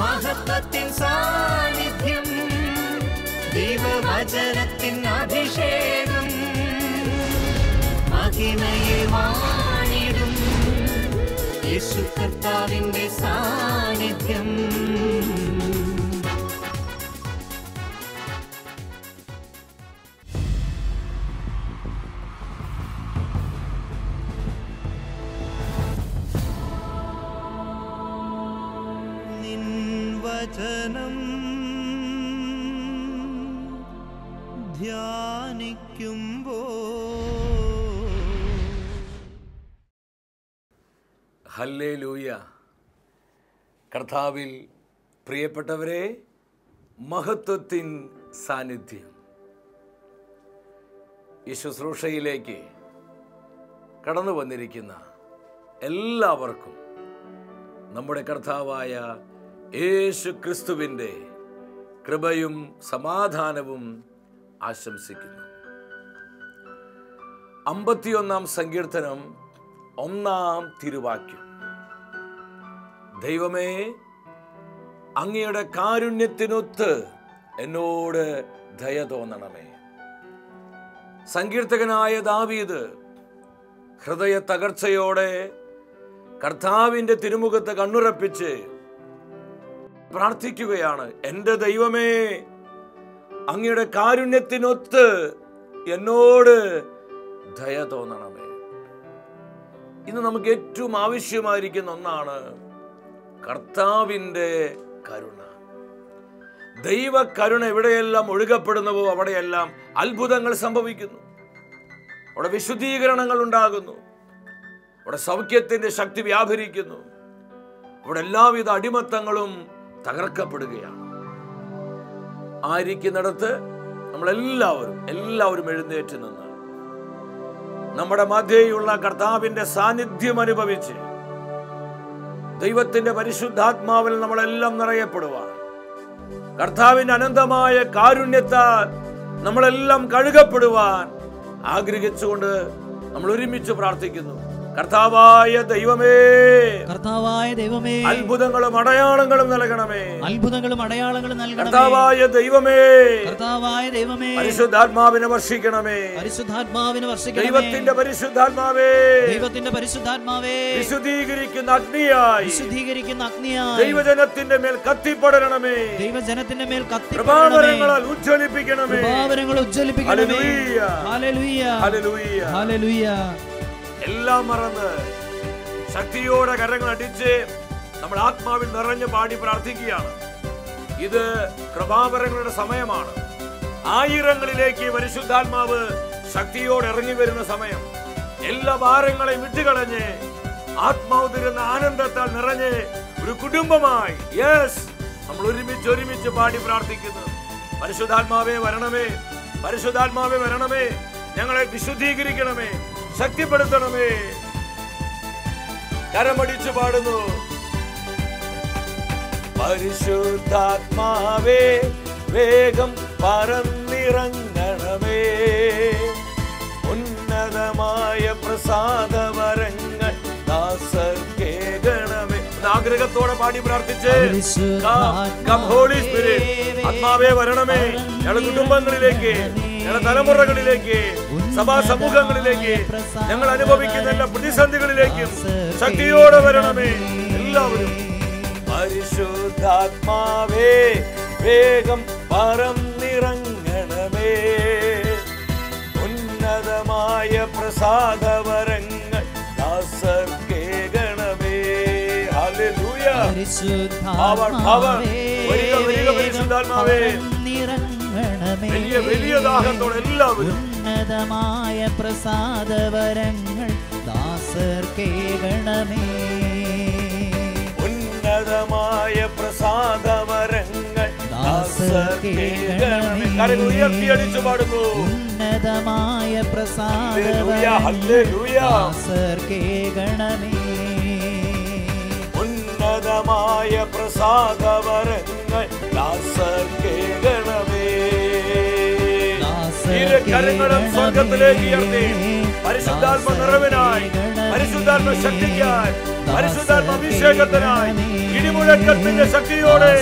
മഹത്വത്തിൻ സാന്നിധ്യം, ദൈവവചനത്തിൻ അഭിഷേകം, മഹിമയിൽ വാണിടും യേശു കർത്താവിന്റെ സാന്നിധ്യം. വചനം ധ്യാനിക്കുമ്പോൾ ഹല്ലേലൂയ. കർത്താവിൽ പ്രിയപ്പെട്ടവരെ, മഹത്വത്തിൻ സാന്നിധ്യം. ഈ ശുശ്രൂഷയിലേക്ക് കടന്നു വന്നിരിക്കുന്ന എല്ലാവർക്കും നമ്മുടെ കർത്താവായ യേശു ക്രിസ്തുവിൻ്റെ കൃപയും സമാധാനവും ആശംസിക്കുന്നു. 51 സങ്കീർത്തനം 1 തിരുവാക്യം. ദൈവമേ, അങ്ങയുടെ കാരുണ്യത്തിനൊത്ത് എന്നോട് ദയ തോന്നണമേ. സങ്കീർത്തകനായ ദാവീദ് ഹൃദയ തകർച്ചയോടെ കർത്താവിൻ്റെ തിരുമുഖത്ത് കണ്ണുറപ്പിച്ച് പ്രാർത്ഥിക്കുകയാണ്. എൻ്റെ ദൈവമേ, അങ്ങയുടെ കാരുണ്യത്തിനൊത്ത് എന്നോട് ദയ തോന്നണമേ. ഇന്ന് നമുക്ക് ഏറ്റവും ആവശ്യമായിരിക്കുന്ന ഒന്നാണ് കർത്താവിൻ്റെ കരുണ. ദൈവ കരുണ എവിടെയെല്ലാം ഒഴുകപ്പെടുന്നുവോ അവിടെയെല്ലാം അത്ഭുതങ്ങൾ സംഭവിക്കുന്നു, അവിടെ വിശുദ്ധീകരണങ്ങൾ ഉണ്ടാകുന്നു, അവിടെ സൗഖ്യത്തിൻ്റെ ശക്തി വ്യാപരിക്കുന്നു, അവിടെ എല്ലാവിധ അടിമത്തങ്ങളും തകർക്കപ്പെടുകയാണ്. ആയിരിക്കുന്നിടത്ത് നമ്മളെല്ലാവരും എഴുന്നേറ്റ് നിന്ന് നമ്മുടെ മധ്യേയുള്ള കർത്താവിന്റെ സാന്നിധ്യം അനുഭവിച്ച് ദൈവത്തിന്റെ പരിശുദ്ധാത്മാവിൽ നമ്മളെല്ലാം നിറയപ്പെടുവാൻ, കർത്താവിന്റെ അനന്തമായ കാരുണ്യത്താൽ നമ്മളെല്ലാം കഴുകപ്പെടുവാൻ ആഗ്രഹിച്ചുകൊണ്ട് നമ്മൾ ഒരുമിച്ച് പ്രാർത്ഥിക്കുന്നു. കർത്താവായ ദൈവമേ, അത്ഭുതങ്ങളും അടയാളങ്ങളും നൽകണമേ. കർത്താവായ ദൈവമേ, പരിശുദ്ധാത്മാവിനെ വർഷിക്കണമേ. ദൈവത്തിന്റെ പരിശുദ്ധാത്മാവേ, വിശുദ്ധീകരിക്കുന്ന അഗ്നിയായി ദൈവജനത്തിന്റെ മേൽ കത്തിപ്പടരണമേ. പ്രഭാവരങ്ങളാൽ ഉജ്ജ്വലിപ്പിക്കണമേ. ഹല്ലേലൂയ, ഹല്ലേലൂയ, ഹല്ലേലൂയ. എല്ലാം മറന്ന് ശക്തിയോടെ കരങ്ങൾ അടിച്ച് നമ്മൾ ആത്മാവിൽ നിറഞ്ഞു പാടി പ്രാർത്ഥിക്കുകയാണ്. ഇത് കൃപാവരങ്ങളുടെ സമയമാണ്. ആയിരങ്ങളിലേക്ക് പരിശുദ്ധാത്മാവ് ശക്തിയോടെ ഇറങ്ങി വരുന്ന സമയം. എല്ലാ ഭാരങ്ങളെയും വിട്ടുകളഞ്ഞ് ആത്മാവ് തരുന്ന ആനന്ദത്താൽ നിറഞ്ഞ് ഒരു കുടുംബമായി നമ്മൾ ഒരുമിച്ച് പാടി പ്രാർത്ഥിക്കുന്നു. പരിശുദ്ധാത്മാവേ വരണമേ, പരിശുദ്ധാത്മാവേ വരണമേ, ഞങ്ങളെ വിശുദ്ധീകരിക്കണമേ, ശക്തിപ്പെടുത്തണമേ. കരമടിച്ചു പാടുന്നു. പരിശുദ്ധാത്മാവേ വേഗം പറന്നിറങ്ങണമേ, ഉന്നതമായ പ്രസാദവരങ്ങൾ ദാസർക്കേകണമേ. ആഗ്രഹത്തോടെ പാടി പ്രാർത്ഥിച്ച് ആത്മാവേ വരണമേ, ഞങ്ങളുടെ കുടുംബങ്ങളിലേക്ക്, ഞങ്ങളുടെ തലമുറകളിലേക്ക്, സഭാ സമൂഹങ്ങളിലേക്ക്, ഞങ്ങൾ അനുഭവിക്കുന്ന എല്ലാ പ്രതിസന്ധികളിലേക്കും ശക്തിയോടെ വരണമേ. എല്ലാവരും പരിശുദ്ധാത്മാവേ വേഗം പറന്നിറങ്ങണമേ, ഉന്നതമായ പ്രസാദവരങ്ങൾ ദാസർക്കേകണമേ. ഹല്ലേലൂയ. പരിശുദ്ധാത്മാവേ വലിയ ദാഹത്തോടെ എല്ലാവരും ഉന്നതമായ പ്രസാദവരങ്ങൾ ദാസർക്കേകണമേ, ഉന്നതമായ പ്രസാദവരങ്ങൾ ദാസർക്കേകണമേ. കരങ്ങൾ ഉയർത്തി അടിച്ചു പാടുന്നു. ഉന്നതമായ പ്രസാദവരങ്ങൾ ദാസർക്കേകണമേ, ഉന്നതമായ പ്രസാദവരങ്ങൾ ദാസർക്കേകണമേ. കരങ്ങളും സ്വർഗത്തിലേക്ക് ഉയർത്തി പരിശുദ്ധാത്മ നിറവിനായി പരിശുദ്ധാത്മ ശക്തിക്കായി, പരിശുദ്ധാത്മ അഭിഷേകത്തിനായി ഇടിമുഴക്കത്തിന്റെ ശക്തിയോടെ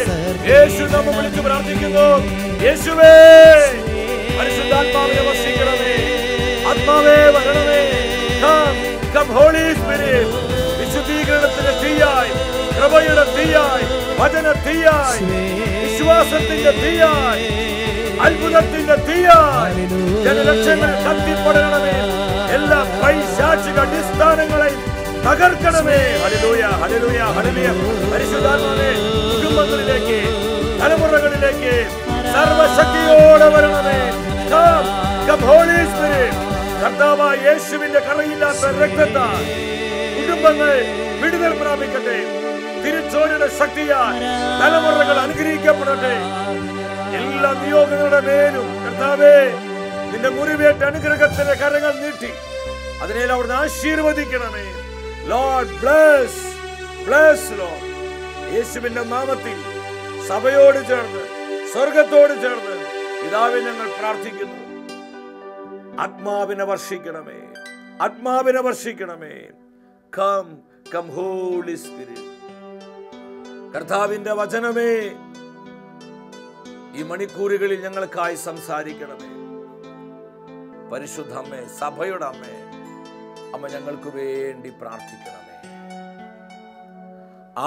യേശു നമ്മെ വിളിച്ച് പ്രാർത്ഥിക്കുന്നു. യേശുവേ, പരിശുദ്ധാത്മാവിനെ വർഷിക്കണമേ, ആത്മാവേ വരണമേ. Come Holy Spirit. വിശുദ്ധീകരണത്തിന്റെ തീയായി, കൃപയുടെ തീയായി, വചന തീയായി, വിശ്വാസത്തിന്റെ തീയായി, അത്ഭുതത്തിന്റെ തീയായി ജനലക്ഷങ്ങൾ കത്തിപ്പെടണമേ. എല്ലാ പൈശാചിക അടിസ്ഥാനങ്ങളെയും തകർക്കണമേ. ഹല്ലേലൂയ, ഹല്ലേലൂയ, ഹല്ലേലൂയ. പരിശുദ്ധാത്മാവേ, കുടുംബങ്ങളിലേക്ക്, തലമുറകളിലേക്ക് സർവശക്തിയോടെ വരണമേ. Come Holy Spirit. കർത്താവായ യേശുവിന്റെ കറയില്ലാത്ത രക്തത്താൽ കുടുംബങ്ങൾ വിടുതൽ പ്രാപിക്കട്ടെ. തിരിച്ചോരുടെ ശക്തിയാൽ തലമുറകൾ അനുഗ്രഹിക്കപ്പെടട്ടെ. എല്ലാ നിയോഗങ്ങളുടെ മേലും കർത്താവേ, നിന്റെ മുറിവേറ്റ അനുഗ്രഹത്തിന്റെ കരങ്ങൾ നീട്ടി അതിനെ അവിടുന്ന് ആശീർവദിക്കണമേ. Lord bless, bless Lord. യേശുവിന്റെ നാമത്തിൽ സഭയോട് ചേർന്ന്, സ്വർഗത്തോട് ചേർന്ന് പിതാവേ ഞങ്ങൾ പ്രാർത്ഥിക്കുന്നു. ആത്മാവിനെ വർഷിക്കണമേ, ആത്മാവിനെ വർഷിക്കണമേ. Come holy spirit. കർത്താവിന്റെ വചനമേ, ഈ മണിക്കൂറുകളിൽ ഞങ്ങൾക്കായി സംസാരിക്കണമേ. പരിശുദ്ധ അമ്മേ, സഭയുടെ അമ്മേ, അമ്മ ഞങ്ങൾക്ക് വേണ്ടി പ്രാർത്ഥിക്കണമേ.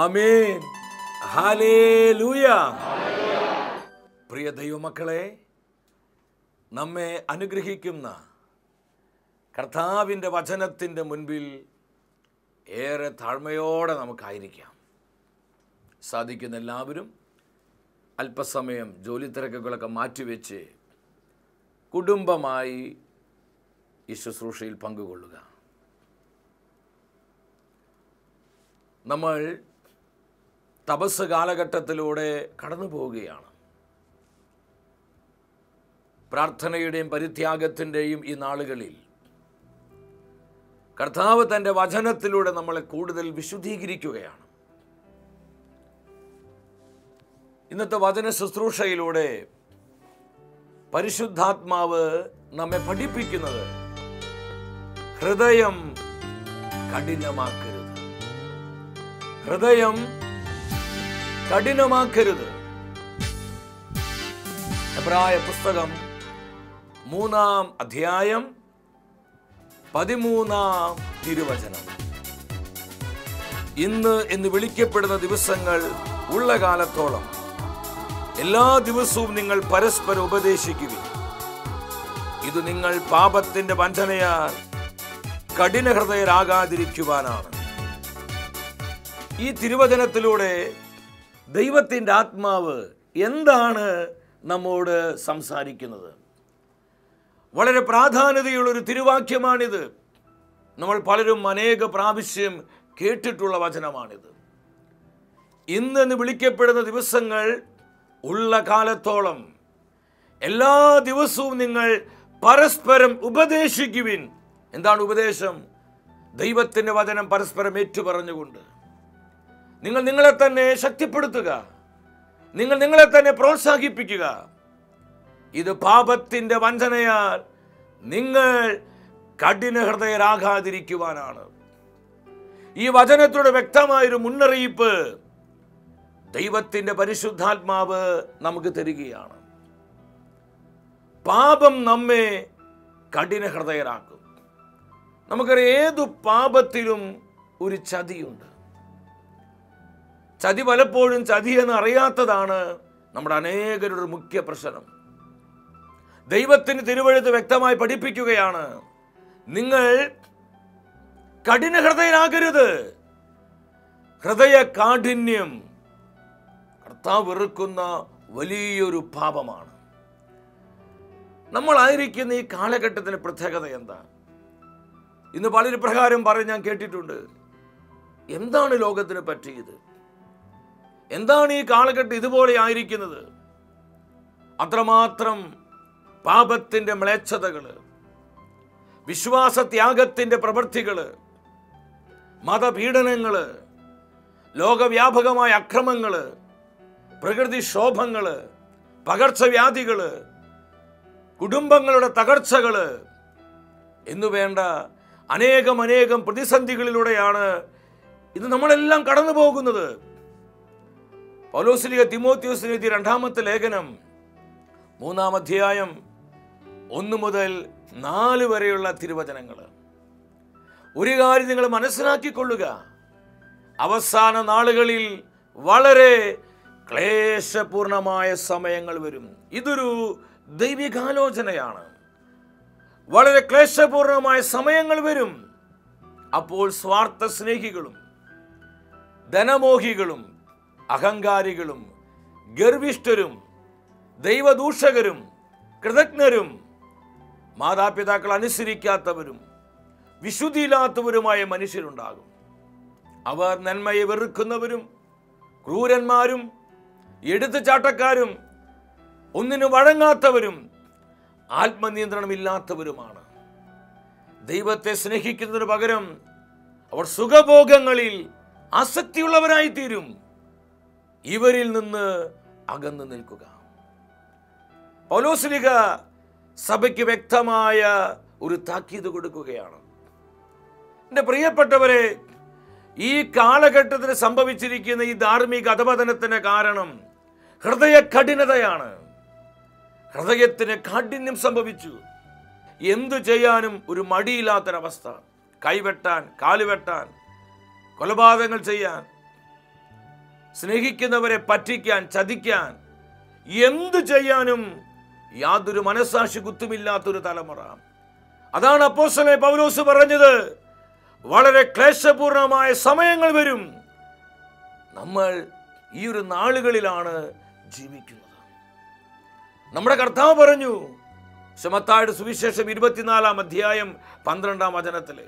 ആമേൻ, ഹല്ലേലൂയ. പ്രിയ ദൈവമക്കളെ, നമ്മെ അനുഗ്രഹിക്കുന്ന കർത്താവിൻ്റെ വചനത്തിൻ്റെ മുൻപിൽ ഏറെ താഴ്മയോടെ നമുക്കായിരിക്കാം. സാധിക്കുന്ന എല്ലാവരും അല്പസമയം ജോലി തിരക്കുകളൊക്കെ മാറ്റിവെച്ച് കുടുംബമായി ഈ ശുശ്രൂഷയിൽ പങ്കുകൊള്ളുക. നമ്മൾ തപസ് കാലഘട്ടത്തിലൂടെ കടന്നു പോവുകയാണ്. പ്രാർത്ഥനയുടെയും പരിത്യാഗത്തിൻ്റെയും ഈ നാളുകളിൽ കർത്താവ് തൻ്റെ വചനത്തിലൂടെ നമ്മളെ കൂടുതൽ വിശുദ്ധീകരിക്കുകയാണ്. ഇന്നത്തെ വചന ശുശ്രൂഷയിലൂടെ പരിശുദ്ധാത്മാവ് നമ്മെ പഠിപ്പിക്കുന്നത് ഹൃദയം കഠിനമാക്കരുത്, ഹൃദയം കഠിനമാക്കരുത്. എബ്രായ പുസ്തകം 3-ാം അധ്യായം 13-ാം തിരുവചനം. ഇന്ന് എന്ന് വിളിക്കപ്പെടുന്ന ദിവസങ്ങൾ ഉള്ള കാലത്തോളം എല്ലാ ദിവസവും നിങ്ങൾ പരസ്പരം ഉപദേശിക്കുക. ഇത് നിങ്ങൾ പാപത്തിന്റെ വഞ്ചനയാൽ കഠിനഹൃദയരാകാതിരിക്കുവാനാണ്. ഈ തിരുവചനത്തിലൂടെ ദൈവത്തിൻ്റെ ആത്മാവ് എന്താണ് നമ്മോട് സംസാരിക്കുന്നത്? വളരെ പ്രാധാന്യതയുള്ളൊരു തിരുവാക്യമാണിത്. നമ്മൾ പലരും അനേക പ്രാവശ്യം കേട്ടിട്ടുള്ള വചനമാണിത്. ഇന്നെന്ന് വിളിക്കപ്പെടുന്ന ദിവസങ്ങൾ ഉള്ള കാലത്തോളം എല്ലാ ദിവസവും നിങ്ങൾ പരസ്പരം ഉപദേശിക്കുവിൻ. എന്താണ് ഉപദേശം? ദൈവത്തിൻ്റെ വചനം പരസ്പരം ഏറ്റുപറഞ്ഞുകൊണ്ട് നിങ്ങൾ നിങ്ങളെ തന്നെ ശക്തിപ്പെടുത്തുക, നിങ്ങൾ നിങ്ങളെ തന്നെ പ്രോത്സാഹിപ്പിക്കുക. ഇത് പാപത്തിൻ്റെ വഞ്ചനയാൽ നിങ്ങൾ കഠിനഹൃദയരാകാതിരിക്കുവാനാണ്. ഈ വചനത്തിലൂടെ വ്യക്തമായൊരു മുന്നറിയിപ്പ് ദൈവത്തിൻ്റെ പരിശുദ്ധാത്മാവ് നമുക്ക് തരികയാണ്. പാപം നമ്മെ കഠിനഹൃദയരാക്കും. നമുക്കറിയാം, ഏതു പാപത്തിലും ഒരു ചതിയുണ്ട്. ചതി പലപ്പോഴും ചതിയെന്ന് അറിയാത്തതാണ് നമ്മുടെ അനേകരുടെ മുഖ്യ പ്രശ്നം. ദൈവത്തിന് തിരുവെഴുത്ത് വ്യക്തമായി പഠിപ്പിക്കുകയാണ്, നിങ്ങൾ കഠിനഹൃദയരാകരുത്. ഹൃദയ കാഠിന്യം കർത്താവ് വെറുക്കുന്ന വലിയൊരു പാപമാണ്. നമ്മളായിരിക്കുന്ന ഈ കാലഘട്ടത്തിന് പ്രത്യേകത എന്താ? ഇന്ന് പലരും പ്രകാരം പറഞ്ഞ് ഞാൻ കേട്ടിട്ടുണ്ട്, എന്താണ് ലോകത്തിന് പറ്റിയത്? എന്താണ് ഈ കാലഘട്ടം ഇതുപോലെ ആയിരിക്കുന്നത്? അത്രമാത്രം പാപത്തിൻ്റെ മ്ലേച്ഛതകൾ, വിശ്വാസത്യാഗത്തിൻ്റെ പ്രവൃത്തികൾ, മതപീഡനങ്ങൾ, ലോകവ്യാപകമായ അക്രമങ്ങൾ, പ്രകൃതിക്ഷോഭങ്ങൾ, പകർച്ചവ്യാധികൾ, കുടുംബങ്ങളുടെ തകർച്ചകൾ എന്നുവേണ്ട അനേകം പ്രതിസന്ധികളിലൂടെയാണ് ഇന്ന് നമ്മളെല്ലാം കടന്നു പോകുന്നത്. പൗലോസ് തിമോത്തിയോസിന് എഴുതിയ 2-ാമത്തെ ലേഖനം 3-ാം അധ്യായം 1 മുതൽ 4 വരെയുള്ള തിരുവചനങ്ങൾ. ഒരു കാര്യം നിങ്ങൾ മനസ്സിലാക്കിക്കൊള്ളുക, അവസാന നാളുകളിൽ വളരെ ക്ലേശപൂർണമായ സമയങ്ങൾ വരും. ഇതൊരു ദൈവികാലോചനയാണ്. വളരെ ക്ലേശപൂർണമായ സമയങ്ങൾ വരും. അപ്പോൾ സ്വാർത്ഥ സ്നേഹികളും ധനമോഹികളും അഹങ്കാരികളും ഗർവിഷ്ഠരും ദൈവദൂഷകരും കൃതജ്ഞരും മാതാപിതാക്കൾ അനുസരിക്കാത്തവരും വിശുദ്ധിയില്ലാത്തവരുമായ മനുഷ്യരുണ്ടാകും. അവർ നന്മയെ വെറുക്കുന്നവരും ക്രൂരന്മാരും എടുത്തുചാട്ടക്കാരും ഒന്നിനു വഴങ്ങാത്തവരും ആത്മനിയന്ത്രണമില്ലാത്തവരുമാണ്. ദൈവത്തെ സ്നേഹിക്കുന്നതിന് പകരം അവർ സുഖഭോഗങ്ങളിൽ ആസക്തിയുള്ളവരായി തീരും. ഇവരിൽ നിന്ന് അകന്നു നിൽക്കുക. പൗലോസ് സഭയ്ക്ക് വ്യക്തമായ ഒരു താക്കീത് കൊടുക്കുകയാണ്. എൻ്റെ പ്രിയപ്പെട്ടവരെ, ഈ കാലഘട്ടത്തിന് സംഭവിച്ചിരിക്കുന്ന ഈ ധാർമ്മിക അധപതനത്തിന് കാരണം ഹൃദയ കഠിനതയാണ്. ഹൃദയത്തിന് കാഠിന്യം സംഭവിച്ചു. എന്തു ചെയ്യാനും ഒരു മടിയില്ലാത്തൊരവസ്ഥ. കൈവെട്ടാൻ, കാലുവെട്ടാൻ, കൊലപാതകങ്ങൾ ചെയ്യാൻ, സ്നേഹിക്കുന്നവരെ പറ്റിക്കാൻ, ചതിക്കാൻ, എന്തു ചെയ്യാനും യാതൊരു മനസ്സാക്ഷി കുത്തുമില്ലാത്തൊരു തലമുറ. അതാണ് അപ്പോസ്തലൻ പൗലോസ് പറഞ്ഞത്, വളരെ ക്ലേശപൂർണമായ സമയങ്ങൾ വരും. നമ്മൾ ഈ ഒരു നാളുകളിലാണ് ജീവിക്കുന്നത്. നമ്മുടെ കർത്താവ് പറഞ്ഞു, മത്തായിയുടെ സുവിശേഷം 24-ാം അധ്യായം 12-ാം വചനത്തില്,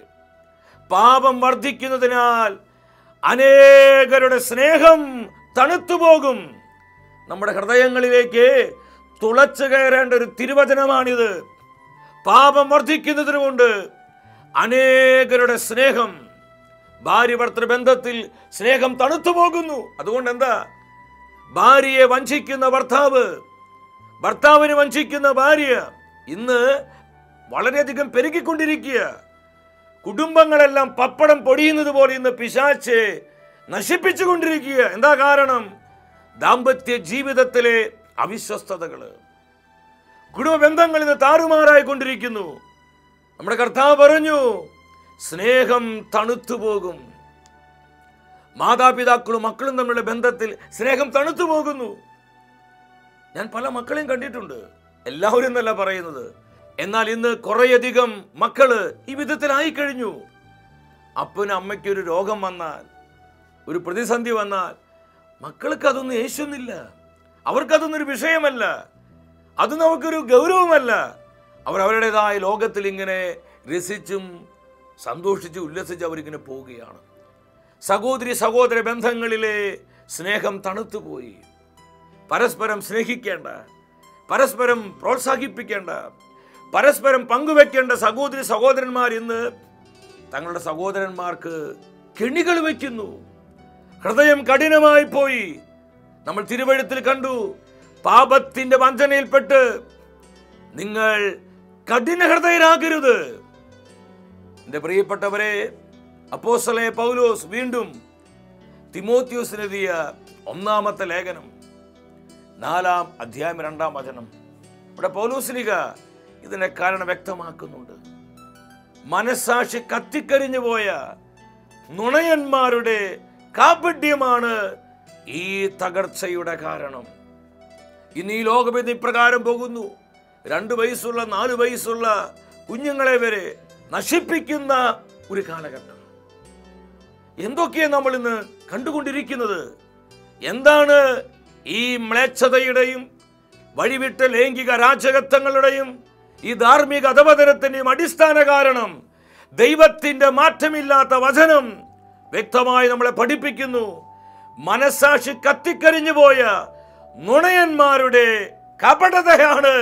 പാപം വർദ്ധിക്കുന്നതിനാൽ അനേകരുടെ സ്നേഹം തണുത്തുപോകും. നമ്മുടെ ഹൃദയങ്ങളിലേക്ക് തുളച്ചു കയറേണ്ട ഒരു തിരുവചനമാണിത്. പാപം വർദ്ധിക്കുന്നതിന് കൊണ്ട് അനേകരുടെ സ്നേഹം, ഭാര്യ ഭർത്തൃ ബന്ധത്തിൽ സ്നേഹം തണുത്തു പോകുന്നു. അതുകൊണ്ട് എന്താ, ഭാര്യയെ വഞ്ചിക്കുന്ന ഭർത്താവ്, ഭർത്താവിനെ വഞ്ചിക്കുന്ന ഭാര്യ ഇന്ന് വളരെയധികം പെരുകിക്കൊണ്ടിരിക്കുക. കുടുംബങ്ങളെല്ലാം പപ്പടം പൊടിയുന്നത് പോലെ ഇന്ന് പിശാച് നശിപ്പിച്ചുകൊണ്ടിരിക്കുക. എന്താ കാരണം? ദാമ്പത്യ ജീവിതത്തിലെ അവിശ്വസ്തതകള്, കുടുംബ ബന്ധങ്ങൾ ഇന്ന് താറുമാറായിക്കൊണ്ടിരിക്കുന്നു. നമ്മുടെ കർത്താവ് പറഞ്ഞു, സ്നേഹം തണുത്തുപോകും. മാതാപിതാക്കളും മക്കളും തമ്മിലുള്ള ബന്ധത്തിൽ സ്നേഹം തണുത്തു പോകുന്നു. ഞാൻ പല മക്കളെയും കണ്ടിട്ടുണ്ട്, എല്ലാവരും എന്നല്ല പറയുന്നത്. എന്നാൽ ഇന്ന് കുറേയധികം മക്കള് ഈ വിധത്തിലായി കഴിഞ്ഞു. അപ്പനും അമ്മയ്ക്കൊരു രോഗം വന്നാൽ, ഒരു പ്രതിസന്ധി വന്നാൽ മക്കൾക്ക് അതൊന്നും യേശുന്നില്ല. അവർക്കതൊന്നൊരു വിഷയമല്ല, അത് നമുക്കൊരു ഗൗരവമല്ല. അവർ അവരുടേതായ ലോകത്തിൽ ഇങ്ങനെ രസിച്ചും സന്തോഷിച്ചും ഉല്ലസിച്ച് അവരിങ്ങനെ പോവുകയാണ്. സഹോദരി സഹോദര ബന്ധങ്ങളിലെ സ്നേഹം തണുത്തുപോയി. പരസ്പരം സ്നേഹിക്കേണ്ട, പരസ്പരം പ്രോത്സാഹിപ്പിക്കേണ്ട, പരസ്പരം പങ്കുവെക്കേണ്ട സഹോദരി സഹോദരന്മാർ ഇന്ന് തങ്ങളുടെ സഹോദരന്മാർക്ക് കെണികൾ വയ്ക്കുന്നു. ഹൃദയം കഠിനമായി പോയി. നമ്മൾ തിരുവെഴുത്തിൽ കണ്ടു, പാപത്തിന്റെ വഞ്ചനയിൽപ്പെട്ട് നിങ്ങൾ കഠിന ഹൃദയരാകരുത്. എൻ്റെ പ്രിയപ്പെട്ടവരെ, അപ്പോസ്തലൻ പൗലോസ് വീണ്ടും തിമോത്തിയോസിന് എഴുതിയ 1-ാമത്തെ ലേഖനം 4-ാം അധ്യായം 2-ാം വചനം, ഇവിടെ പൗലോസ് ഇതിന്റെ കാരണം വ്യക്തമാക്കുന്നുണ്ട്. മനസ്സാക്ഷി കത്തിക്കരിഞ്ഞു പോയ നുണയന്മാരുടെ കാപട്യമാണ് ഈ തകർച്ചയുടെ കാരണം. ഇന്ന് ഈ ലോകം ഇപ്രകാരം പോകുന്നു. 2 വയസ്സുള്ള 4 വയസ്സുള്ള കുഞ്ഞുങ്ങളെ വരെ നശിപ്പിക്കുന്ന ഒരു കാലഘട്ടം. എന്തൊക്കെയാണ് നമ്മൾ ഇന്ന് കണ്ടുകൊണ്ടിരിക്കുന്നത്? എന്താണ് ഈ മ്ലേച്ഛതയുടെയും വഴിവിട്ട ലൈംഗിക രാജകത്വങ്ങളുടെയും ഈ ധാർമ്മിക അധപതനത്തിന്റെയും അടിസ്ഥാന കാരണം? ദൈവത്തിന്റെ മാറ്റമില്ലാത്ത വചനം വ്യക്തമായി നമ്മളെ പഠിപ്പിക്കുന്നു. മനസ്സാക്ഷി കത്തിക്കരിഞ്ഞു പോയ നുണയന്മാരുടെ കപടതയാണ്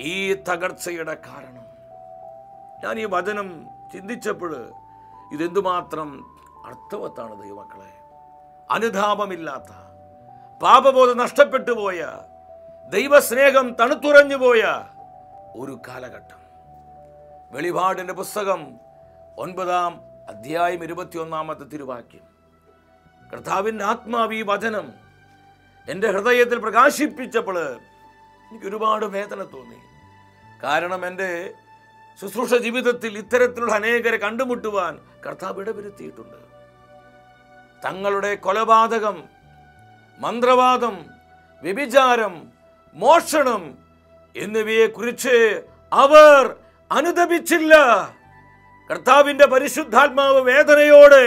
ഈ തകർച്ചയുടെ കാരണം. ഞാൻ ഈ വചനം ചിന്തിച്ചപ്പോൾ ഇതെന്തുമാത്രം അർത്ഥവത്താണ് ദൈവമക്കളെ. അനുതാപമില്ലാത്ത, പാപബോധം നഷ്ടപ്പെട്ടു പോയ, ദൈവസ്നേഹം തണുത്തുറഞ്ഞു പോയ ഒരു കാലഘട്ടം. വെളിപാടിന്റെ പുസ്തകം 9-ാം അധ്യായം 21-ാമത്തെ തിരുവാക്യം. കർത്താവിൻ്റെ ആത്മാവ് ഈ വചനം എൻ്റെ ഹൃദയത്തിൽ പ്രകാശിപ്പിച്ചപ്പോൾ എനിക്ക് ഒരുപാട് വേദന തോന്നി. കാരണം എൻ്റെ ശുശ്രൂഷ ജീവിതത്തിൽ ഇത്തരത്തിലുള്ള അനേകരെ കണ്ടുമുട്ടുവാൻ കർത്താവ് ഇടവരുത്തിയിട്ടുണ്ട്. തങ്ങളുടെ കൊലപാതകം, മന്ത്രവാദം, വ്യഭിചാരം, മോഷണം എന്നിവയെക്കുറിച്ച് അവർ അനുതപിച്ചില്ല. കർത്താവിൻ്റെ പരിശുദ്ധാത്മാവ് വേദനയോടെ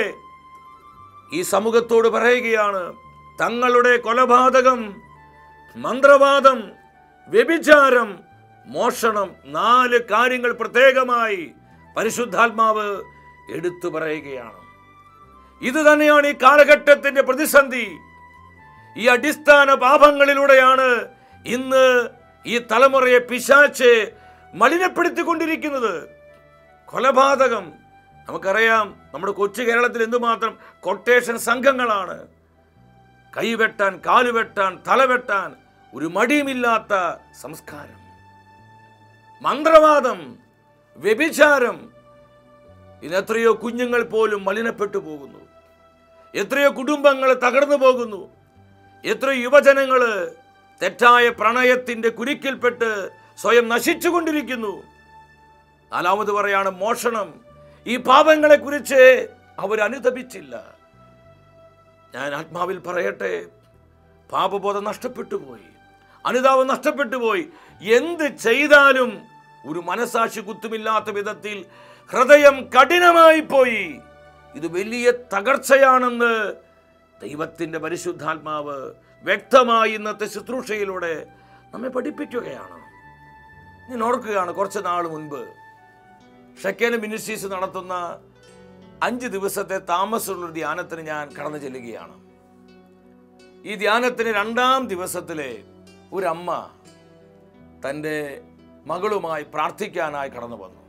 ഈ സമൂഹത്തോട് പറയുകയാണ്, തങ്ങളുടെ കൊലപാതകം, മന്ത്രവാദം, വ്യഭിചാരം, മോഷണം, 4 കാര്യങ്ങൾ പ്രത്യേകമായി പരിശുദ്ധാത്മാവ് എടുത്തു പറയുകയാണ്. ഇത് തന്നെയാണ് ഈ കാലഘട്ടത്തിന്റെ പ്രതിസന്ധി. ഈ അടിസ്ഥാന പാപങ്ങളിലൂടെയാണ് ഇന്ന് ഈ തലമുറയെ പിശാച് മലിനപ്പെടുത്തിക്കൊണ്ടിരിക്കുന്നത്. കൊലപാതകം, നമുക്കറിയാം നമ്മുടെ കൊച്ചു കേരളത്തിൽ എന്തുമാത്രം കൊട്ടേഷൻ സംഘങ്ങളാണ്. കൈവെട്ടാൻ, കാലുവെട്ടാൻ, തലവെട്ടാൻ ഒരു മടിയുമില്ലാത്ത സംസ്കാരം. മന്ത്രവാദം, വ്യഭിചാരം, ഇന്ന് എത്രയോ കുഞ്ഞുങ്ങൾ പോലും മലിനപ്പെട്ടു പോകുന്നു. എത്രയോ കുടുംബങ്ങൾ തകർന്നു പോകുന്നു. എത്രയോ യുവജനങ്ങൾ തെറ്റായ പ്രണയത്തിന്റെ കുരുക്കിൽപ്പെട്ട് സ്വയം നശിച്ചുകൊണ്ടിരിക്കുന്നു. 4-ാമത് പറയാണ് മോഷണം. ഈ പാപങ്ങളെ കുറിച്ച് അവർ അനുതപിച്ചില്ല. ഞാൻ ആത്മാവിൽ പറയട്ടെ, പാപബോധം നഷ്ടപ്പെട്ടു പോയി, അനുതാപം നഷ്ടപ്പെട്ടു പോയി. എന്ത് ചെയ്താലും ഒരു മനസാക്ഷി കുത്തുമില്ലാത്ത വിധത്തിൽ ഹൃദയം കഠിനമായി പോയി. ഇത് വലിയ തകർച്ചയാണെന്ന് ദൈവത്തിൻ്റെ പരിശുദ്ധാത്മാവ് വ്യക്തമായി ഇന്നത്തെ ശുശ്രൂഷയിലൂടെ നമ്മെ പഠിപ്പിക്കുകയാണ്. ഞാൻ ഓർക്കുകയാണ്, കുറച്ച് നാൾ മുൻപ് ഷെക്കേന മിനിസ്ട്രീസ് നടത്തുന്ന 5 ദിവസത്തെ താമസമുള്ളൊരു ധ്യാനത്തിന് ഞാൻ കടന്നു ചെല്ലുകയാണ്. ഈ ധ്യാനത്തിന് 2-ാം ദിവസത്തിലെ ഒരു അമ്മ തൻ്റെ മകളുമായി പ്രാർത്ഥിക്കാനായി കടന്നു വന്നു.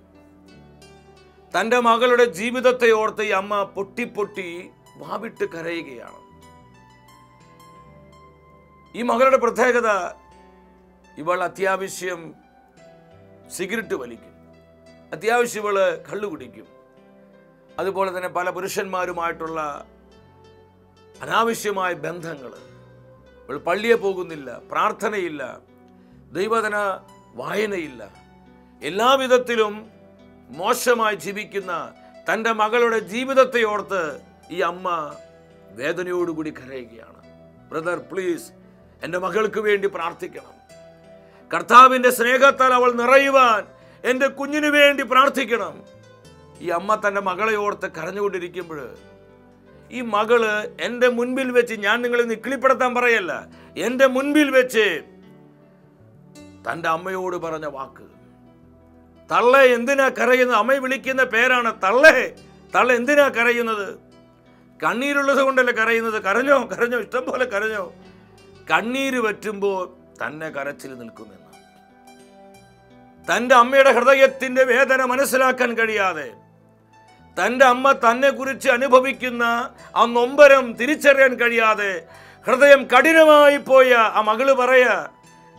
തൻ്റെ മകളുടെ ജീവിതത്തെ ഓർത്ത് ഈ അമ്മ പൊട്ടി പൊട്ടി വാവിട്ട് കരയുകയാണ്. ഈ മകളുടെ പ്രത്യേകത, ഇവൾ അത്യാവശ്യം സിഗരറ്റ് വലിക്കും, അത്യാവശ്യം ഇവള് കള്ളു കുടിക്കും. അതുപോലെ തന്നെ പല പുരുഷന്മാരുമായിട്ടുള്ള അനാവശ്യമായ ബന്ധങ്ങൾ. ഇവൾ പള്ളിയെ പോകുന്നില്ല, പ്രാർത്ഥനയില്ല, ദൈവവചന വായനയില്ല. എല്ലാവിധത്തിലും മോശമായി ജീവിക്കുന്ന തൻ്റെ മകളുടെ ജീവിതത്തെ ഓർത്ത് ഈ അമ്മ വേദനയോടുകൂടി കരയുകയാണ്. ബ്രദർ, പ്ലീസ് എൻ്റെ മകൾക്ക് വേണ്ടി പ്രാർത്ഥിക്കണം. കർത്താവിൻ്റെ സ്നേഹത്താൽ അവൾ നിറയുവാൻ എൻ്റെ കുഞ്ഞിന് വേണ്ടി പ്രാർത്ഥിക്കണം. ഈ അമ്മ തൻ്റെ മകളെ ഓർത്ത് കരഞ്ഞുകൊണ്ടിരിക്കുമ്പോൾ ഈ മകള് എൻ്റെ മുൻപിൽ വെച്ച്, ഞാൻ നിങ്ങളെ നിക്കിളിപ്പെടുത്താൻ പറയല്ല, എൻ്റെ മുൻപിൽ വെച്ച് തൻ്റെ അമ്മയോട് പറഞ്ഞ വാക്ക്, തള്ളെ എന്തിനാ കരയുന്നത്? അമ്മയെ വിളിക്കുന്ന പേരാണ് തള്ളെ. തള്ള എന്തിനാ കരയുന്നത്? കണ്ണീരുള്ളത് കൊണ്ടല്ലേ കരയുന്നത്? കരഞ്ഞോ, കരഞ്ഞോ, ഇഷ്ടം പോലെ കരഞ്ഞോ. കണ്ണീര് വറ്റുമ്പോൾ തന്നെ കരച്ചിൽ നിൽക്കുമെന്ന്. തൻ്റെ അമ്മയുടെ ഹൃദയത്തിന്റെ വേദന മനസ്സിലാക്കാൻ കഴിയാതെ, തൻ്റെ അമ്മ തന്നെ കുറിച്ച് അനുഭവിക്കുന്ന ആ നൊമ്പരം തിരിച്ചറിയാൻ കഴിയാതെ ഹൃദയം കഠിനമായി പോയ ആ മകള് പറയാ,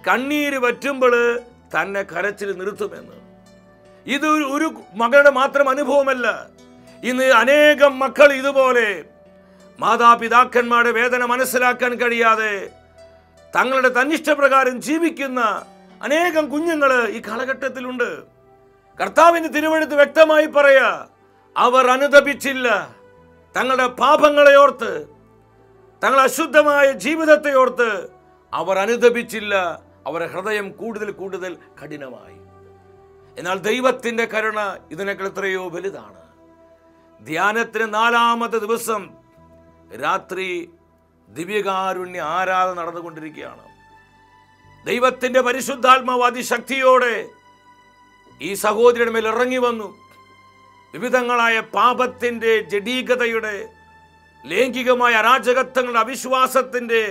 കണ്ണീര് വറ്റുമ്പോൾ തന്നെ കരച്ചിൽ നിർത്തുമെന്ന്. ഇത് ഒരു മകളുടെ മാത്രം അനുഭവമല്ല. ഇന്ന് അനേകം മക്കൾ ഇതുപോലെ മാതാപിതാക്കന്മാരുടെ വേദന മനസ്സിലാക്കാൻ കഴിയാതെ തങ്ങളുടെ തന്നിഷ്ടപ്രകാരം ജീവിക്കുന്ന അനേകം കുഞ്ഞുങ്ങൾ ഈ കാലഘട്ടത്തിലുണ്ട്. കർത്താവിന്റെ തിരുവെഴുത്ത് വ്യക്തമായി പറയാ, അവർ അനുതപിച്ചില്ല. തങ്ങളുടെ പാപങ്ങളെ ഓർത്ത്, തങ്ങളുടെ അശുദ്ധമായ ജീവിതത്തെ ഓർത്ത് അവർ അനുതപിച്ചില്ല. അവരുടെ ഹൃദയം കൂടുതൽ കൂടുതൽ കഠിനമായി. എന്നാൽ ദൈവത്തിന്റെ കരുണ ഇതിനേക്കാൾ എത്രയോ വലുതാണ്. ധ്യാനത്തിന് 4-ാമത്തെ ദിവസം രാത്രി ദിവ്യകാരുണ്യ ആരാധന നടന്നുകൊണ്ടിരിക്കുകയാണ്. ദൈവത്തിന്റെ പരിശുദ്ധാത്മാവ് അതിശക്തിയോടെ ഈ സഹോദരിയുടെ മേൽ ഇറങ്ങി വന്നു. വിവിധങ്ങളായ പാപത്തിന്റെ, ജഡീകതയുടെ, ലൈംഗികമായ അരാജകത്വങ്ങളുടെ, അവിശ്വാസത്തിന്റെ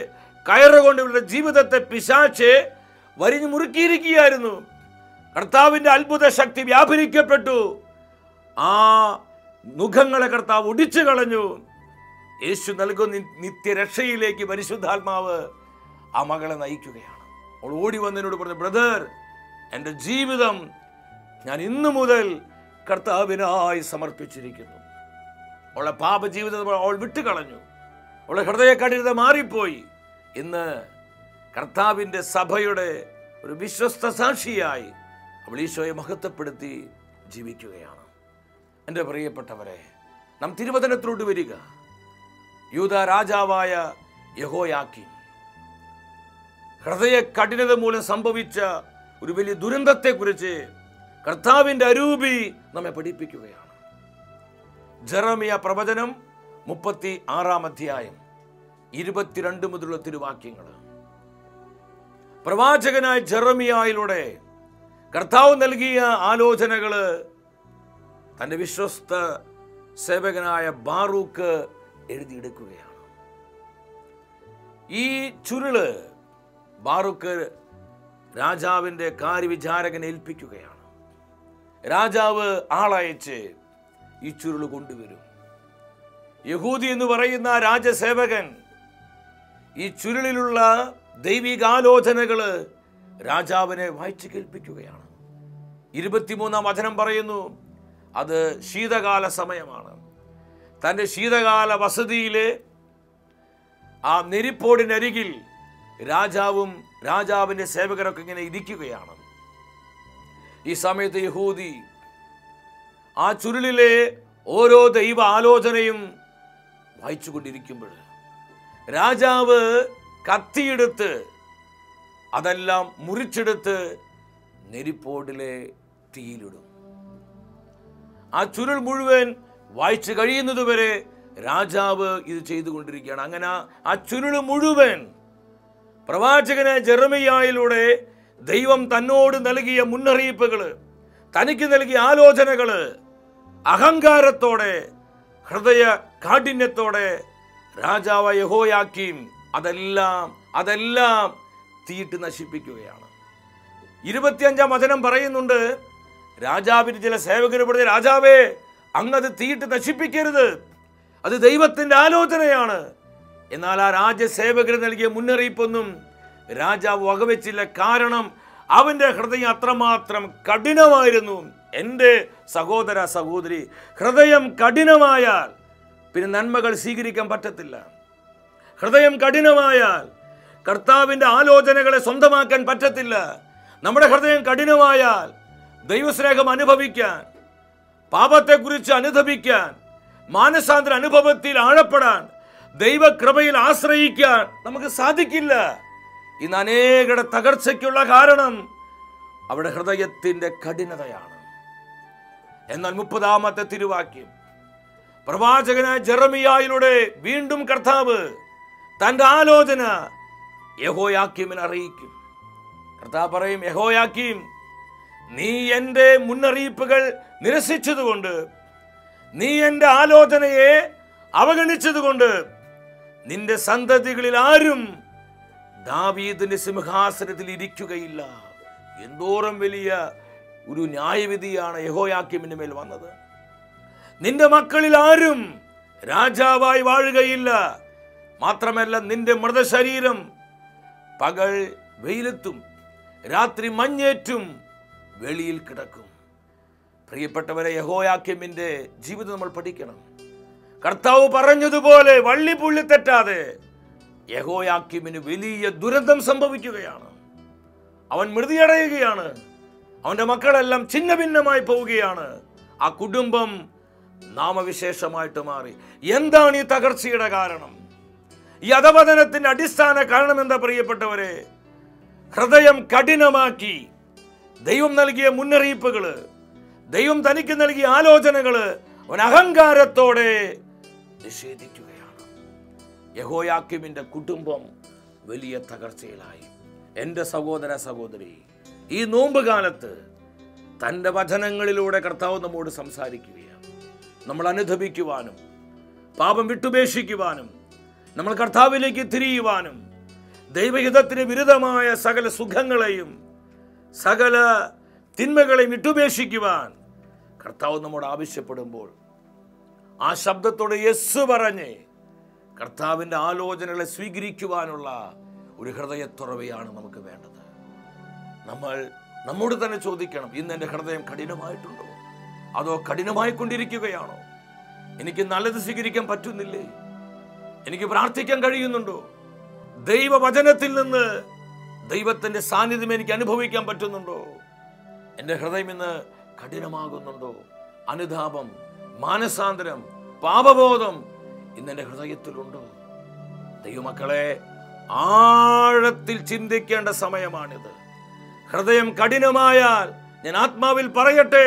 കയറുകൊണ്ട് ഇവരുടെ ജീവിതത്തെ പിശാച് വരിഞ്ഞു മുറുക്കിയിരിക്കുകയായിരുന്നു. കർത്താവിന്റെ അത്ഭുത ശക്തി വ്യാപരിക്കപ്പെട്ടു. ആ മുഖങ്ങളെ കർത്താവ് ഒടിച്ചു കളഞ്ഞു. യേശു നൽകുന്ന നിത്യരക്ഷയിലേക്ക് പരിശുദ്ധാത്മാവ് ആ മകളെ നയിക്കുകയാണ്. അവൾ ഓടി വന്നതിനോട് പറഞ്ഞു, ബ്രദർ, എൻ്റെ ജീവിതം ഞാൻ ഇന്നു മുതൽ കർത്താവിനായി സമർപ്പിച്ചിരിക്കുന്നു. അവളുടെ പാപജീവിതം അവൾ വിട്ടുകളഞ്ഞു. അവളുടെ ഹൃദയകഠിനത മാറിപ്പോയി. ഇന്ന് കർത്താവിൻ്റെ സഭയുടെ ഒരു വിശ്വസ്ത സാക്ഷിയായി അവൾ ഈശോയെ മഹത്വപ്പെടുത്തി ജീവിക്കുകയാണ്. എൻ്റെ പ്രിയപ്പെട്ടവരെ, നാം തിരുവചനത്തിലോട്ട് വരിക. യൂദാ രാജാവായ യെഹോയാക്കീം ഹൃദയ കഠിനത മൂലം സംഭവിച്ച ഒരു വലിയ ദുരന്തത്തെക്കുറിച്ച് കർത്താവിൻ്റെ അരൂപി നമ്മെ പഠിപ്പിക്കുകയാണ്. ജെറമിയ പ്രവചനം 36 അധ്യായം 22 മുതലുള്ള തിരുവാക്യങ്ങൾ. പ്രവാചകനായ ജെറമിയായിലൂടെ കർത്താവ് നൽകിയ ആലോചനകൾ തൻ്റെ വിശ്വസ്ത സേവകനായ ബാറൂക്ക് എഴുതിയെടുക്കുകയാണ്. ഈ ചുരുള് ബാറൂക്ക് രാജാവിൻ്റെ കാര്യവിചാരകനെ ഏൽപ്പിക്കുകയാണ്. രാജാവ് ആളയച്ച് ഈ ചുരുള് കൊണ്ടുവരും. യഹൂദി എന്ന് പറയുന്ന രാജസേവകൻ ഈ ചുരുളിലുള്ള ദൈവികാലോചനകൾ രാജാവിനെ വായിച്ചു കേൾപ്പിക്കുകയാണ്. 23-ാം വചനം പറയുന്നു, അത് ശീതകാല സമയമാണ്. തൻ്റെ ശീതകാല വസതിയിലെ ആ നെരിപ്പോടിനരികിൽ രാജാവും രാജാവിൻ്റെ സേവകരൊക്കെ ഇങ്ങനെ ഇരിക്കുകയാണ്. ഈ സമയത്ത് യഹൂദി ആ ചുരുളിലെ ഓരോ ദൈവ ആലോചനയും വായിച്ചു കൊണ്ടിരിക്കുമ്പോൾ രാജാവ് കത്തിയെടുത്ത് അതെല്ലാം മുറിച്ചെടുത്ത് നെരിപ്പോടിലെ തീയിലിടും. ആ ചുരുൾ മുഴുവൻ വായിച്ചു കഴിയുന്നതുവരെ രാജാവ് ഇത് ചെയ്തുകൊണ്ടിരിക്കുകയാണ്. അങ്ങനെ ആ ചുരുൾ മുഴുവൻ പ്രവാചകനായ ജെറമിയായിലൂടെ ദൈവം തന്നോട് നൽകിയ മുന്നറിയിപ്പുകൾ, തനിക്ക് നൽകിയ ആലോചനകൾ അഹങ്കാരത്തോടെ, ഹൃദയ കാഠിന്യത്തോടെ രാജാവ് യെഹോയാക്കീം അതെല്ലാം തീയിട്ട് നശിപ്പിക്കുകയാണ്. 25-ാം വചനം പറയുന്നുണ്ട്, രാജാവിന് ചില സേവകർ പറഞ്ഞ, രാജാവേ, അങ്ങത് തീയിട്ട് നശിപ്പിക്കരുത്, അത് ദൈവത്തിൻ്റെ ആലോചനയാണ്. എന്നാൽ ആ രാജസേവകർ നൽകിയ മുന്നറിയിപ്പൊന്നും രാജാവ് വകവെച്ചില്ല. കാരണം അവൻ്റെ ഹൃദയം അത്രമാത്രം കഠിനമായിരുന്നു. എൻ്റെ സഹോദര സഹോദരി, ഹൃദയം കഠിനമായാൽ പിന്നെ നന്മകൾ സ്വീകരിക്കാൻ പറ്റത്തില്ല. ഹൃദയം കഠിനമായാൽ കർത്താവിൻ്റെ ആലോചനകളെ സ്വന്തമാക്കാൻ പറ്റത്തില്ല. നമ്മുടെ ഹൃദയം കഠിനമായാൽ ദൈവസ്നേഹം അനുഭവിക്കാൻ, പാപത്തെക്കുറിച്ച് അനുദപിക്കാൻ, മാനസാന്തര അനുഭവത്തിൽ ആഴപ്പെടാൻ, ദൈവകൃപയിൽ ആശ്രയിക്കാൻ നമുക്ക് സാധിക്കില്ല. ഇന്ന് അനേകരുടെ തകർച്ചയ്ക്കുള്ള കാരണം അവിടെ ഹൃദയത്തിൻ്റെ കഠിനതയാണ്. എന്നാൽ 30-ാമത്തെ തിരുവാക്യം, പ്രവാചകനായ ജെറമിയായിലൂടെ വീണ്ടും കർത്താവ് തൻ്റെ ആലോചന യെഹോയാക്കീമിനെ അറിയിക്കും. കർത്താവ് പറയും, യെഹോയാക്കീം, നീ എൻ്റെ മുന്നറിയിപ്പുകൾ നിരസിച്ചതുകൊണ്ട്, നീ എൻ്റെ ആലോചനയെ അവഗണിച്ചതുകൊണ്ട് നിന്റെ സന്തതികളിൽ ആരും ദാവീദിന്റെ സിംഹാസനത്തിൽ ഇരിക്കുകയില്ല. എന്തോരം വലിയ ഒരു ന്യായവിധിയാണ് യെഹോയാക്കീമിന്റെ മേൽ വന്നത്. നിന്റെ മക്കളിൽ ആരും രാജാവായി വാഴുകയില്ല. മാത്രമല്ല, നിന്റെ മൃതശരീരം പകൽ വെയിലത്തും രാത്രി മഞ്ഞേറ്റും വെളിയിൽ കിടക്കും. പ്രിയപ്പെട്ടവരെ, യെഹോയാക്കീമിന്റെ ജീവിതം നമ്മൾ പഠിക്കണം. കർത്താവ് പറഞ്ഞതുപോലെ വള്ളിപ്പുള്ളി തെറ്റാതെ യെഹോയാക്കീമിന് വലിയ ദുരന്തം സംഭവിക്കുകയാണ്. അവൻ മൃതിയടയുകയാണ്. അവൻ്റെ മക്കളെല്ലാം ഛിന്ന ഭിന്നമായി പോവുകയാണ്. ആ കുടുംബം നാമവിശേഷമായിട്ട് മാറി. എന്താണ് ഈ തകർച്ചയുടെ കാരണം? ഈ അധപതനത്തിന്റെ അടിസ്ഥാന കാരണം എന്താ പ്രിയപ്പെട്ടവരെ? ഹൃദയം കഠിനമാക്കി ദൈവം നൽകിയ മുന്നറിയിപ്പുകൾ, ദൈവം തനിക്ക് നൽകിയ ആലോചനകൾ അവൻ അഹങ്കാരത്തോടെ നിഷേധിക്കുകയാണ്. യെഹോയാക്കീമിന്റെ കുടുംബം വലിയ തകർച്ചയിലായി. എൻ്റെ സഹോദര സഹോദരി, ഈ നോമ്പ് കാലത്ത് തൻ്റെ വചനങ്ങളിലൂടെ കർത്താവ് നമ്മോട് സംസാരിക്കുകയാണ്. നമ്മൾ അനുദപിക്കുവാനും പാപം വിട്ടുപേക്ഷിക്കുവാനും നമ്മൾ കർത്താവിലേക്ക് തിരിയുവാനും ദൈവഹിതത്തിന് വിരുദ്ധമായ സകല സുഖങ്ങളെയും സകല തിന്മകളെയും വിട്ടുപേക്ഷിക്കുവാൻ കർത്താവ് നമ്മോട് ആവശ്യപ്പെടുമ്പോൾ ആ ശബ്ദത്തോട് യെസ് പറഞ്ഞ് കർത്താവിൻ്റെ ആലോചനകളെ സ്വീകരിക്കുവാനുള്ള ഒരു ഹൃദയത്തുറവയാണ് നമുക്ക് വേണ്ടത്. നമ്മൾ നമ്മോട് തന്നെ ചോദിക്കണം, ഇന്ന് എൻ്റെ ഹൃദയം കഠിനമായിട്ടുണ്ടോ? അതോ കഠിനമായി കൊണ്ടിരിക്കുകയാണോ? എനിക്ക് നല്ലത് സ്വീകരിക്കാൻ പറ്റുന്നില്ലേ? എനിക്ക് പ്രാർത്ഥിക്കാൻ കഴിയുന്നുണ്ടോ? ദൈവവചനത്തിൽ നിന്ന് ദൈവത്തിന്റെ സാന്നിധ്യം എനിക്ക് അനുഭവിക്കാൻ പറ്റുന്നുണ്ടോ? എൻ്റെ ഹൃദയം ഇന്ന് കഠിനമാകുന്നുണ്ടോ? അനുതാപം, മാനസാന്തരം, പാപബോധം ഇന്ന് എൻ്റെ ഹൃദയത്തിലുണ്ടോ? ദൈവമക്കളെ, ആഴത്തിൽ ചിന്തിക്കേണ്ട സമയമാണിത്. ഹൃദയം കഠിനമായാൽ ഞാൻ ആത്മാവിൽ പറയട്ടെ,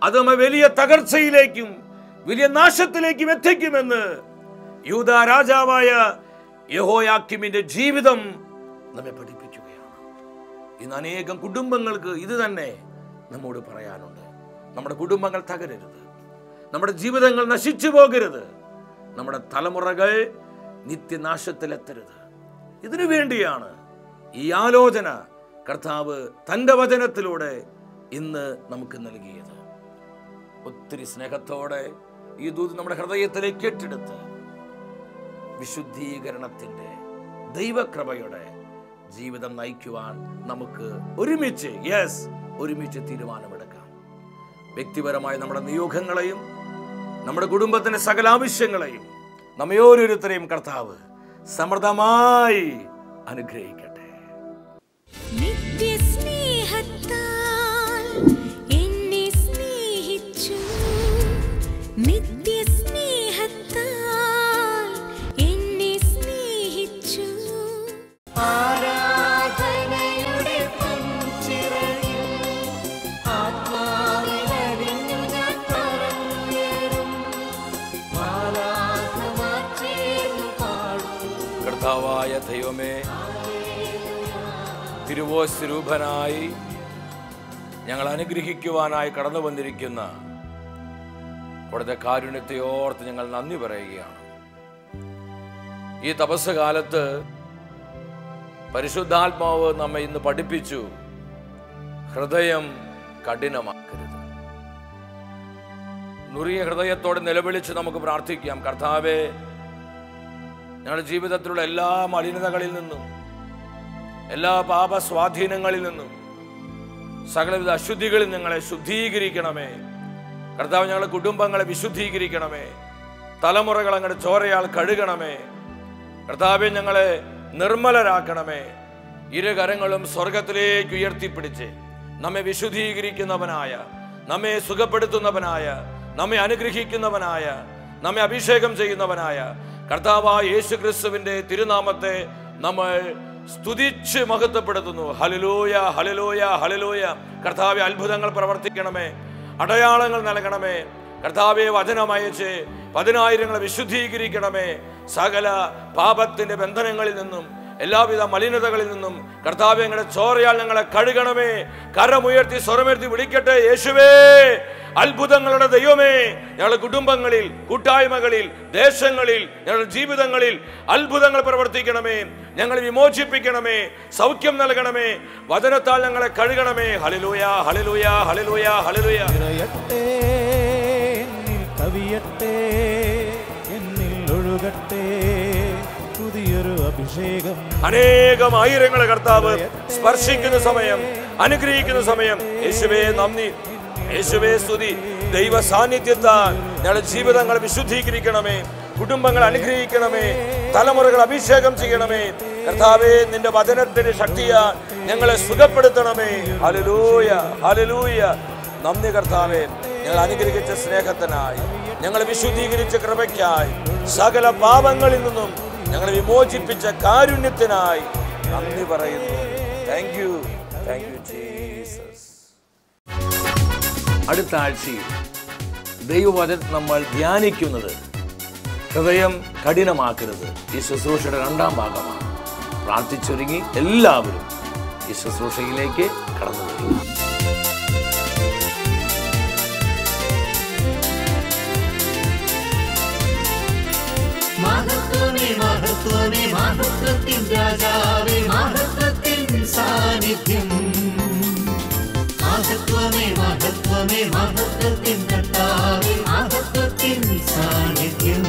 അത് നമ്മെ വലിയ തകർച്ചയിലേക്കും വലിയ നാശത്തിലേക്കും എത്തിക്കുമെന്ന് യൂദാ രാജാവായ യെഹോയാക്കീമിന്റെ ജീവിതം നമ്മെ പഠിപ്പിക്കുകയാണ്. ഇന്ന് അനേകം കുടുംബങ്ങൾക്ക് ഇത് തന്നെ നമ്മോട് പറയാനുണ്ട്. നമ്മുടെ കുടുംബങ്ങൾ തകരരുത്, നമ്മുടെ ജീവിതങ്ങൾ നശിച്ചു പോകരുത്, നമ്മുടെ തലമുറകൾ നിത്യനാശത്തിലെത്തരുത്. ഇതിനു വേണ്ടിയാണ് ഈ ആലോചന കർത്താവ് തൻ്റെ വചനത്തിലൂടെ ഇന്ന് നമുക്ക് നൽകിയത്. ഒത്തിരി സ്നേഹത്തോടെ ഈ ദൂത് നമ്മുടെ ഹൃദയത്തിലേക്ക് ഏറ്റെടുത്ത് വിശുദ്ധീകരണത്തിൻ്റെ ദൈവകൃപയുടെ ജീവിതം നയിക്കുവാൻ നമുക്ക് ഒരുമിച്ച് തീരുമാനമെടുക്കാം. വ്യക്തിപരമായി നമ്മുടെ നിയോഗങ്ങളെയും നമ്മുടെ കുടുംബത്തിന്റെ സകല ആവശ്യങ്ങളെയും നമ്മെ ഓരോരുത്തരെയും കർത്താവ് സമൃദ്ധമായി അനുഗ്രഹിക്കട്ടെ. കർത്താവായ ദൈവമേ, തിരുവോസ്വരൂപനായി ഞങ്ങൾ അനുഗ്രഹിക്കുവാനായി കടന്നു വന്നിരിക്കുന്ന അവിടുത്തെ കാരുണ്യത്തെ ഓർത്ത് ഞങ്ങൾ നന്ദി പറയുകയാണ്. ഈ തപസ് കാലത്ത് പരിശുദ്ധാത്മാവ് നമ്മെ ഇന്ന് പഠിപ്പിച്ചു, ഹൃദയം കഠിനമാക്കരുത്. നുറിയ ഹൃദയത്തോടെ നിലവിളിച്ച് നമുക്ക് പ്രാർത്ഥിക്കാം. കർത്താവേ, ഞങ്ങളുടെ ജീവിതത്തിലുള്ള എല്ലാ മലിനതകളിൽ നിന്നും, എല്ലാ പാപസ്വാധീനങ്ങളിൽ നിന്നും, സകലവിധ അശുദ്ധികളിൽ ഞങ്ങളെ ശുദ്ധീകരിക്കണമേ. കർത്താവ്, ഞങ്ങളുടെ കുടുംബങ്ങളെ വിശുദ്ധീകരിക്കണമേ. തലമുറകൾ അങ്ങയുടെ ചോരയാൽ കഴുകണമേ. കർത്താവെ, ഞങ്ങളെ നിർമ്മലരാക്കണമേ. ഇരുകരങ്ങളും സ്വർഗത്തിലേക്ക് ഉയർത്തിപ്പിടിച്ച് നമ്മെ വിശുദ്ധീകരിക്കുന്നവനായ, നമ്മെ സുഖപ്പെടുത്തുന്നവനായ, നമ്മെ അനുഗ്രഹിക്കുന്നവനായ, നമ്മെ അഭിഷേകം ചെയ്യുന്നവനായ കർത്താവായ യേശു ക്രിസ്തുവിന്റെ തിരുനാമത്തെ നമ്മൾ സ്തുതിച്ച് മഹത്വപ്പെടുത്തുന്നു. ഹല്ലേലൂയ, ഹല്ലേലൂയ, ഹല്ലേലൂയ. കർത്താവെ, അത്ഭുതങ്ങൾ പ്രവർത്തിക്കണമേ, അടയാളങ്ങൾ നൽകണമേ. കർത്താവെ, വചനമയച്ച് 10,000 വിശുദ്ധീകരിക്കണമേ. സകല പാപത്തിന്റെ ബന്ധനങ്ങളിൽ നിന്നും, എല്ലാവിധ മലിനതകളിൽ നിന്നും കർത്താവെ, ഞങ്ങളുടെ ചോരയാൽ ഞങ്ങളെ കഴുകണമേ. കരമുയർത്തി സ്വരമുയർത്തി വിളിക്കട്ടെ, യേശുവേ, അത്ഭുതങ്ങളുടെ ദൈവമേ, ഞങ്ങളുടെ കുടുംബങ്ങളിൽ, കൂട്ടായ്മകളിൽ, ദേശങ്ങളിൽ, ഞങ്ങളുടെ ജീവിതങ്ങളിൽ അത്ഭുതങ്ങൾ പ്രവർത്തിക്കണമേ. ഞങ്ങളെ വിമോചിപ്പിക്കണമേ, സൗഖ്യം നൽകണമേ, വചനത്താൽ ഞങ്ങളെ കഴുകണമേ. ഹല്ലേലൂയ, ഹല്ലേലൂയ, ഹല്ലേലൂയ, ഹല്ലേലൂയ. കവിയട്ടെ, എന്നിൽ ഒഴുകട്ടെ പുതിയൊരു അഭിഷേകം. അനേകം ആയിരങ്ങളെ കർത്താവ് സ്പർശിക്കുന്ന സമയം, അനുഗ്രഹിക്കുന്ന സമയം. യേശുവേ നന്ദി, യേശുവേ സ്തുതി. ദൈവ സാന്നിധ്യത്താൽ ഞങ്ങളുടെ ജീവിതങ്ങൾ വിശുദ്ധീകരിക്കണമേ, കുടുംബങ്ങൾ അനുഗ്രഹിക്കണമേ, തലമുറകൾ അഭിഷേകം ചെയ്യണമേ. കർത്താവേ, നിന്റെ വചനത്തിന്റെ ശക്തിയാൽ ഞങ്ങളെ സുഖപ്പെടുത്തണമേ. Hallelujah, hallelujah. നന്ദി കർത്താവേ, ഞങ്ങൾ അനുഗ്രഹിച്ച സ്നേഹത്തിനായി, ഞങ്ങളെ വിശുദ്ധീകരിച്ച കൃപയ്ക്കായി, സകല പാപങ്ങളിൽ നിന്നും ഞങ്ങളെ വിമോചിപ്പിച്ച കാരുണ്യത്തിനായി നന്ദി പറയുന്നു. Thank you, thank you Jesus. അടുത്ത ആഴ്ചയിൽ ദൈവവചനം നമ്മൾ ധ്യാനിക്കുന്നത് ഹൃദയം കഠിനമാക്കരുത്. ഈ ശുശ്രൂഷയുടെ 2ാം ഭാഗമാണ്. പ്രാർത്ഥിച്ചൊരുങ്ങി എല്ലാവരും ഈ ശുശ്രൂഷയിലേക്ക് കടന്നു വരിക. മഹത്വമേ, മഹത്വമേ, മഹത്വത്തിൻ രാജാവേ, മഹത്വത്തിൻ സാന്നിധ്യം. മഹത്വമേ, മഹത്വമേ, മഹത്വത്തിൻ കർത്താവേ, മഹത്വത്തിൻ സാന്നിധ്യം.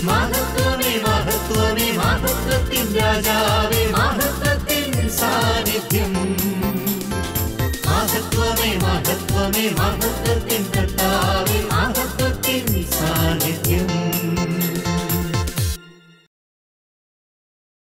മഹത്വമേ, മഹത്വമേ, മഹത്വത്തിൻ രാജാവേ, മഹത്വത്തിൻ സാന്നിധ്യം. മഹത്വമേ, മഹത്വമേ,